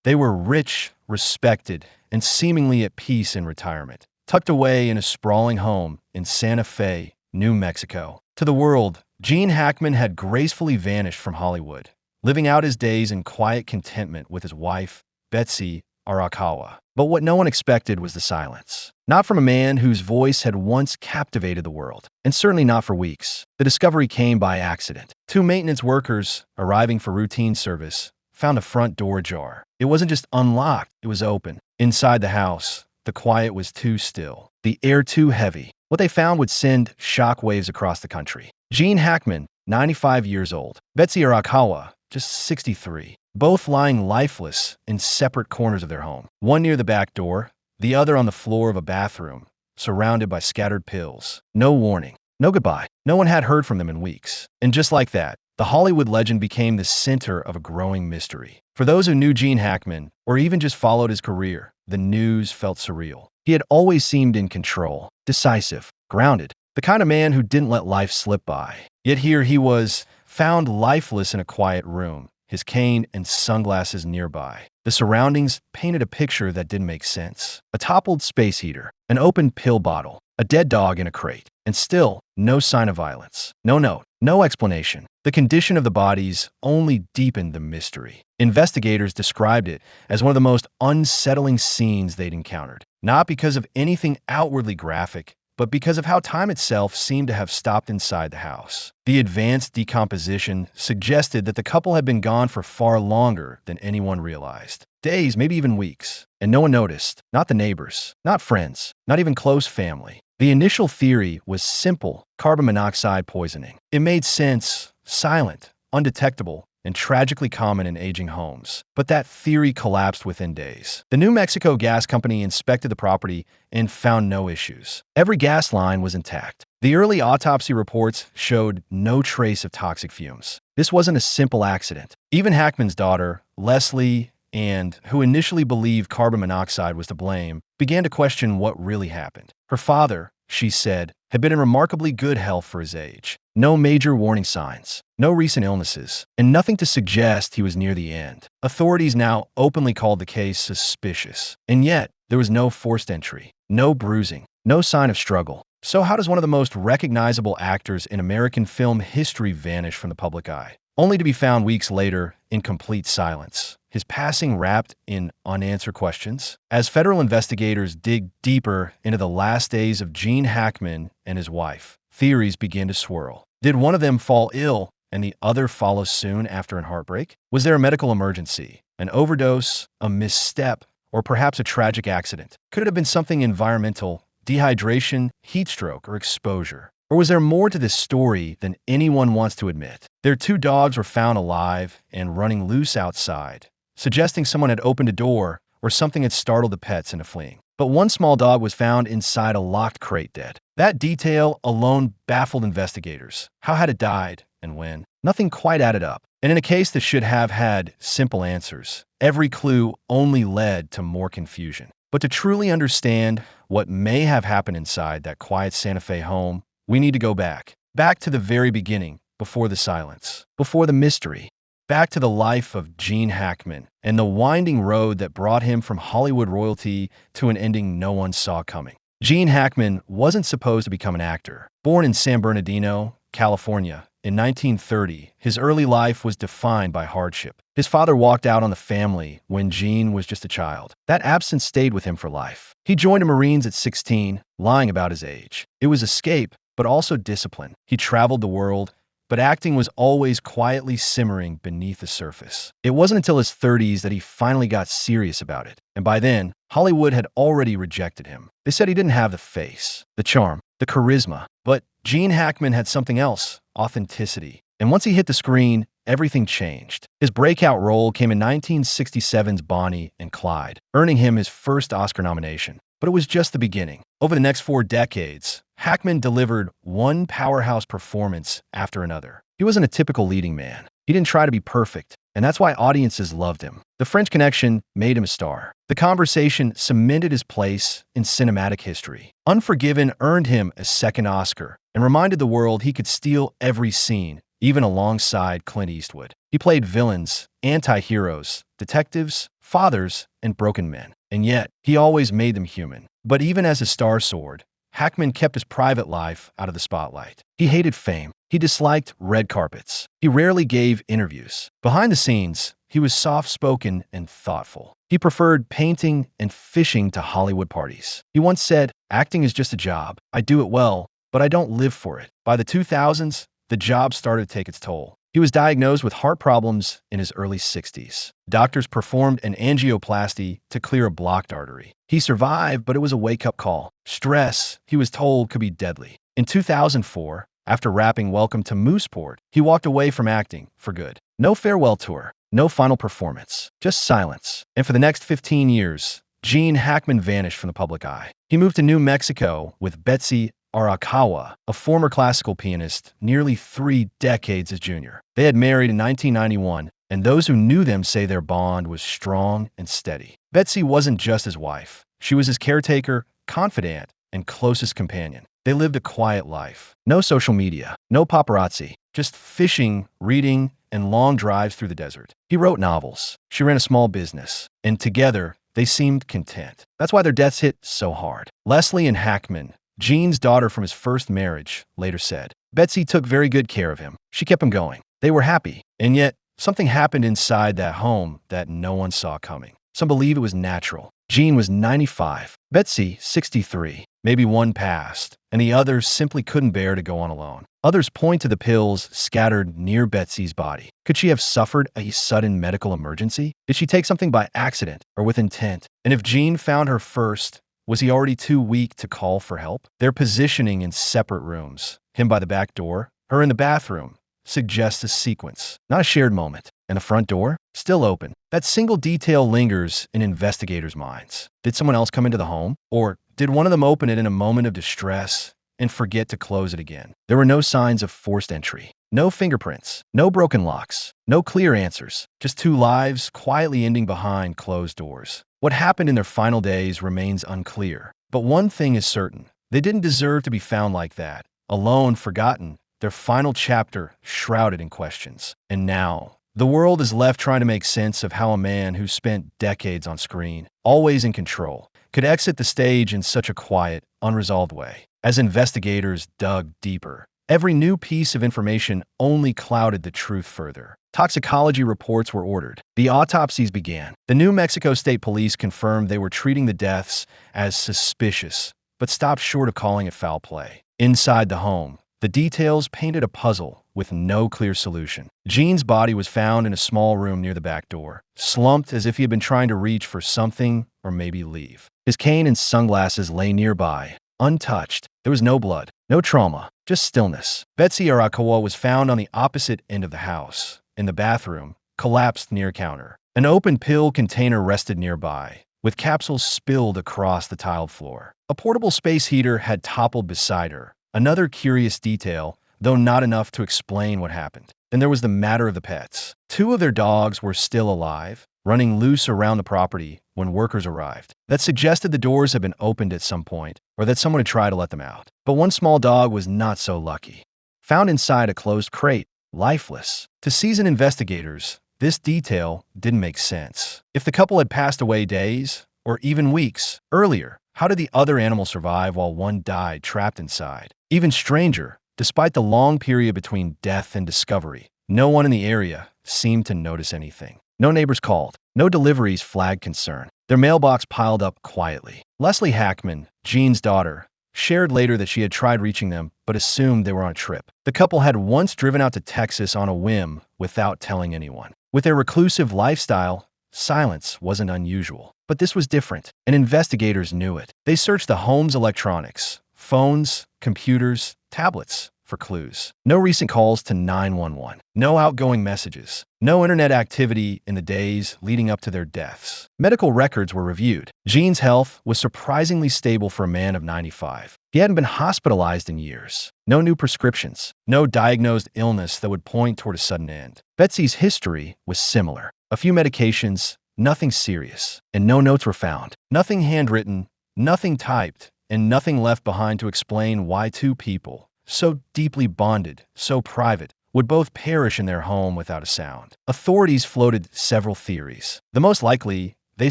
They were rich, respected, and seemingly at peace in retirement, tucked away in a sprawling home in Santa Fe, New Mexico. To the world, Gene Hackman had gracefully vanished from Hollywood, living out his days in quiet contentment with his wife, Betsy Arakawa. But what no one expected was the silence. Not from a man whose voice had once captivated the world, and certainly not for weeks. The discovery came by accident. Two maintenance workers, arriving for routine service, found a front door ajar. It wasn't just unlocked, it was open. Inside the house, the quiet was too still, the air too heavy. What they found would send shockwaves across the country. Gene Hackman, 95 years old, Betsy Arakawa, just 63, both lying lifeless in separate corners of their home. One near the back door, the other on the floor of a bathroom, surrounded by scattered pills. No warning, no goodbye. No one had heard from them in weeks. And just like that, the Hollywood legend became the center of a growing mystery. For those who knew Gene Hackman, or even just followed his career, the news felt surreal. He had always seemed in control, decisive, grounded, the kind of man who didn't let life slip by. Yet here he was, found lifeless in a quiet room, his cane and sunglasses nearby. The surroundings painted a picture that didn't make sense. A toppled space heater, an open pill bottle, a dead dog in a crate, and still no sign of violence. No note, no explanation. The condition of the bodies only deepened the mystery. Investigators described it as one of the most unsettling scenes they'd encountered, not because of anything outwardly graphic, but because of how time itself seemed to have stopped inside the house. The advanced decomposition suggested that the couple had been gone for far longer than anyone realized. Days, maybe even weeks. And no one noticed. Not the neighbors, not friends, not even close family. The initial theory was simple: carbon monoxide poisoning. It made sense, silent, undetectable, and tragically common in aging homes. But that theory collapsed within days. The New Mexico Gas Company inspected the property and found no issues. Every gas line was intact. The early autopsy reports showed no trace of toxic fumes. This wasn't a simple accident. Even Hackman's daughter, Leslie, who initially believed carbon monoxide was to blame, began to question what really happened. Her father, she said, had been in remarkably good health for his age. No major warning signs, no recent illnesses, and nothing to suggest he was near the end. Authorities now openly called the case suspicious. And yet, there was no forced entry, no bruising, no sign of struggle. So how does one of the most recognizable actors in American film history vanish from the public eye, only to be found weeks later in complete silence? His passing wrapped in unanswered questions. As federal investigators dig deeper into the last days of Gene Hackman and his wife, theories begin to swirl. Did one of them fall ill and the other follow soon after an heartbreak? Was there a medical emergency, an overdose, a misstep, or perhaps a tragic accident? Could it have been something environmental, dehydration, heat stroke, or exposure? Or was there more to this story than anyone wants to admit? Their two dogs were found alive and running loose outside, suggesting someone had opened a door or something had startled the pets into fleeing. But one small dog was found inside a locked crate dead. That detail alone baffled investigators. How had it died and when? Nothing quite added up. And in a case that should have had simple answers, every clue only led to more confusion. But to truly understand what may have happened inside that quiet Santa Fe home, we need to go back to the very beginning, before the silence, before the mystery, back to the life of Gene Hackman and the winding road that brought him from Hollywood royalty to an ending no one saw coming. Gene Hackman wasn't supposed to become an actor. Born in San Bernardino, California, in 1930, his early life was defined by hardship. His father walked out on the family when Gene was just a child. That absence stayed with him for life. He joined the Marines at 16, lying about his age. It was escape, but also discipline. He traveled the world, but acting was always quietly simmering beneath the surface. It wasn't until his 30s that he finally got serious about it. And by then, Hollywood had already rejected him. They said he didn't have the face, the charm, the charisma. But Gene Hackman had something else: authenticity. And once he hit the screen, everything changed. His breakout role came in 1967's Bonnie and Clyde, earning him his first Oscar nomination. But it was just the beginning. Over the next 4 decades, Hackman delivered one powerhouse performance after another. He wasn't a typical leading man. He didn't try to be perfect, and that's why audiences loved him. The French Connection made him a star. The Conversation cemented his place in cinematic history. Unforgiven earned him a second Oscar and reminded the world he could steal every scene, even alongside Clint Eastwood. He played villains anti-heroes, detectives, fathers, and broken men. And yet, he always made them human. But even as his star soared, Hackman kept his private life out of the spotlight. He hated fame. He disliked red carpets. He rarely gave interviews. Behind the scenes, he was soft-spoken and thoughtful. He preferred painting and fishing to Hollywood parties. He once said, "Acting is just a job. I do it well, but I don't live for it." By the 2000s, the job started to take its toll. He was diagnosed with heart problems in his early 60s. Doctors performed an angioplasty to clear a blocked artery. He survived, but it was a wake-up call. Stress, he was told, could be deadly. In 2004, after rapping Welcome to Mooseport, he walked away from acting for good. No farewell tour, no final performance, just silence. And for the next 15 years, Gene Hackman vanished from the public eye. He moved to New Mexico with Betsy Arakawa, a former classical pianist, nearly 3 decades his junior. They had married in 1991, and those who knew them say their bond was strong and steady. Betsy wasn't just his wife. She was his caretaker, confidant, and closest companion. They lived a quiet life. No social media, no paparazzi, just fishing, reading, and long drives through the desert. He wrote novels. She ran a small business. And together, they seemed content. That's why their deaths hit so hard. Leslie and Hackman, Gene's daughter from his first marriage, later said, "Betsy took very good care of him. She kept him going. They were happy." And yet, something happened inside that home that no one saw coming. Some believe it was natural. Gene was 95, Betsy 63. Maybe one passed, and the others simply couldn't bear to go on alone. Others point to the pills scattered near Betsy's body. Could she have suffered a sudden medical emergency? Did she take something by accident or with intent? And if Gene found her first, was he already too weak to call for help? Their positioning in separate rooms, him by the back door, her in the bathroom, suggests a sequence, not a shared moment. And the front door, still open. That single detail lingers in investigators' minds. Did someone else come into the home? Or did one of them open it in a moment of distress and forget to close it again? There were no signs of forced entry. No fingerprints. No broken locks. No clear answers. Just 2 lives quietly ending behind closed doors. What happened in their final days remains unclear. But one thing is certain. They didn't deserve to be found like that. Alone, forgotten, their final chapter shrouded in questions. And now, the world is left trying to make sense of how a man who spent decades on screen, always in control, could exit the stage in such a quiet, unresolved way. As investigators dug deeper, every new piece of information only clouded the truth further. Toxicology reports were ordered. The autopsies began. The New Mexico State Police confirmed they were treating the deaths as suspicious, but stopped short of calling it foul play. Inside the home, the details painted a puzzle with no clear solution. Gene's body was found in a small room near the back door, slumped as if he had been trying to reach for something or maybe leave. His cane and sunglasses lay nearby, untouched. There was no blood, no trauma, just stillness. Betsy Arakawa was found on the opposite end of the house, in the bathroom, collapsed near a counter. An open pill container rested nearby, with capsules spilled across the tiled floor. A portable space heater had toppled beside her. Another curious detail, though not enough to explain what happened. Then there was the matter of the pets. 2 of their dogs were still alive, running loose around the property when workers arrived. That suggested the doors had been opened at some point, or that someone had tried to let them out. But one small dog was not so lucky. Found inside a closed crate, lifeless. To seasoned investigators, this detail didn't make sense. If the couple had passed away days, or even weeks, earlier, how did the other animal survive while one died trapped inside? Even stranger, despite the long period between death and discovery, no one in the area seemed to notice anything. No neighbors called. No deliveries flagged concern. Their mailbox piled up quietly. Leslie Hackman, Gene's daughter, shared later that she had tried reaching them but assumed they were on a trip. The couple had once driven out to Texas on a whim without telling anyone. With their reclusive lifestyle, silence wasn't unusual. But this was different, and investigators knew it. They searched the home's electronics, phones, computers, tablets, for clues. No recent calls to 911. No outgoing messages. No internet activity in the days leading up to their deaths. Medical records were reviewed. Gene's health was surprisingly stable for a man of 95. He hadn't been hospitalized in years. No new prescriptions. No diagnosed illness that would point toward a sudden end. Betsy's history was similar. A few medications, nothing serious, and no notes were found. Nothing handwritten, nothing typed, and nothing left behind to explain why 2 people, so deeply bonded, so private, would both perish in their home without a sound. Authorities floated several theories. The most likely, they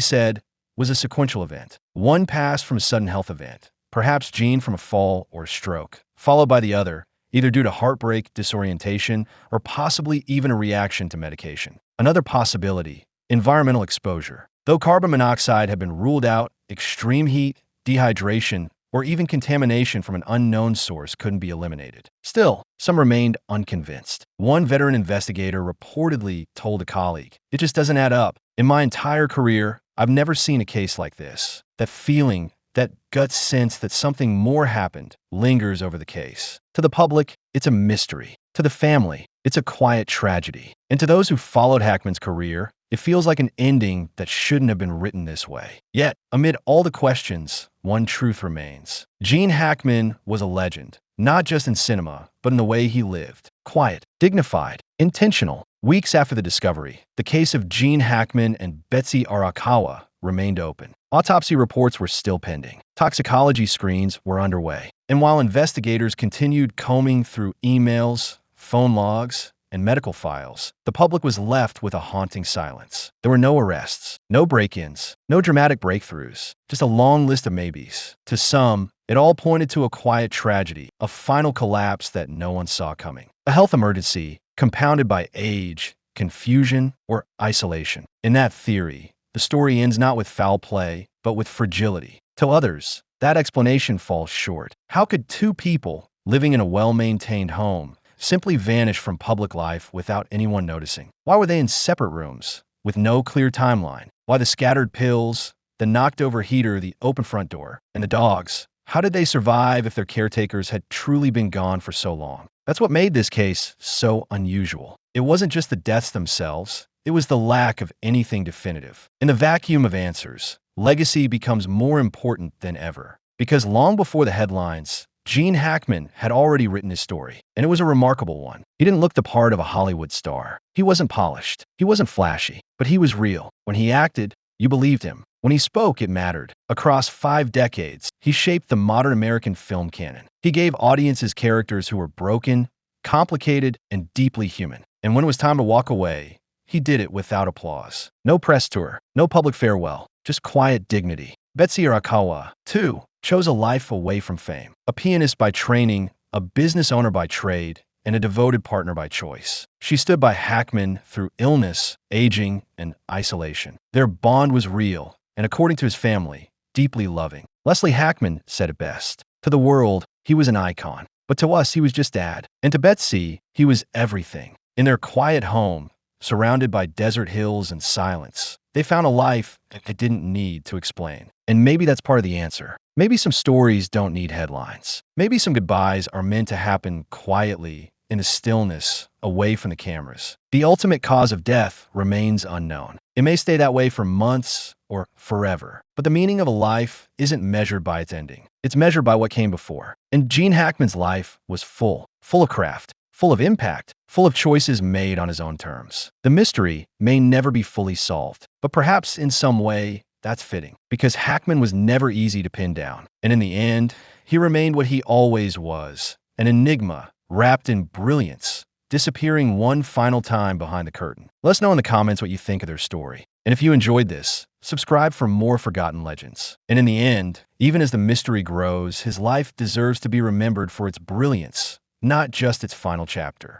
said, was a sequential event. One passed from a sudden health event, perhaps Gene from a fall or a stroke, followed by the other, either due to heartbreak, disorientation, or possibly even a reaction to medication. Another possibility, environmental exposure. Though carbon monoxide had been ruled out, extreme heat, dehydration, or even contamination from an unknown source couldn't be eliminated. Still, some remained unconvinced. One veteran investigator reportedly told a colleague, "It just doesn't add up. In my entire career, I've never seen a case like this. That feeling, that gut sense that something more happened, lingers over the case. To the public, it's a mystery. To the family, it's a quiet tragedy. And to those who followed Hackman's career, it feels like an ending that shouldn't have been written this way." Yet, amid all the questions, one truth remains. Gene Hackman was a legend, not just in cinema, but in the way he lived. Quiet, dignified, intentional. Weeks after the discovery, the case of Gene Hackman and Betsy Arakawa remained open. Autopsy reports were still pending. Toxicology screens were underway. And while investigators continued combing through emails, phone logs, and medical files, the public was left with a haunting silence. There were no arrests, no break-ins, no dramatic breakthroughs, just a long list of maybes. To some, it all pointed to a quiet tragedy, a final collapse that no one saw coming. A health emergency, compounded by age, confusion, or isolation. In that theory, the story ends not with foul play, but with fragility. To others, that explanation falls short. How could two people living in a well-maintained home simply vanish from public life without anyone noticing? Why were they in separate rooms, with no clear timeline? Why the scattered pills, the knocked-over heater, the open front door, and the dogs? How did they survive if their caretakers had truly been gone for so long? That's what made this case so unusual. It wasn't just the deaths themselves, it was the lack of anything definitive. In the vacuum of answers, legacy becomes more important than ever. Because long before the headlines, Gene Hackman had already written his story, and it was a remarkable one. He didn't look the part of a Hollywood star. He wasn't polished. He wasn't flashy, but he was real. When he acted, you believed him. When he spoke, it mattered. Across 5 decades, he shaped the modern American film canon. He gave audiences characters who were broken, complicated, and deeply human. And when it was time to walk away, he did it without applause. No press tour, no public farewell, just quiet dignity. Betsy Arakawa, too, chose a life away from fame. A pianist by training, a business owner by trade, and a devoted partner by choice. She stood by Hackman through illness, aging, and isolation. Their bond was real, and according to his family, deeply loving. Leslie Hackman said it best. To the world, he was an icon. But to us, he was just Dad. And to Betsy, he was everything. In their quiet home, surrounded by desert hills and silence, they found a life they didn't need to explain. And maybe that's part of the answer. Maybe some stories don't need headlines. Maybe some goodbyes are meant to happen quietly, in the stillness, away from the cameras. The ultimate cause of death remains unknown. It may stay that way for months or forever. But the meaning of a life isn't measured by its ending. It's measured by what came before. And Gene Hackman's life was full of craft, full of impact, full of choices made on his own terms. The mystery may never be fully solved, but perhaps in some way, that's fitting, because Hackman was never easy to pin down. And in the end, he remained what he always was, an enigma wrapped in brilliance, disappearing one final time behind the curtain. Let us know in the comments what you think of their story. And if you enjoyed this, subscribe for more forgotten legends. And in the end, even as the mystery grows, his life deserves to be remembered for its brilliance, not just its final chapter.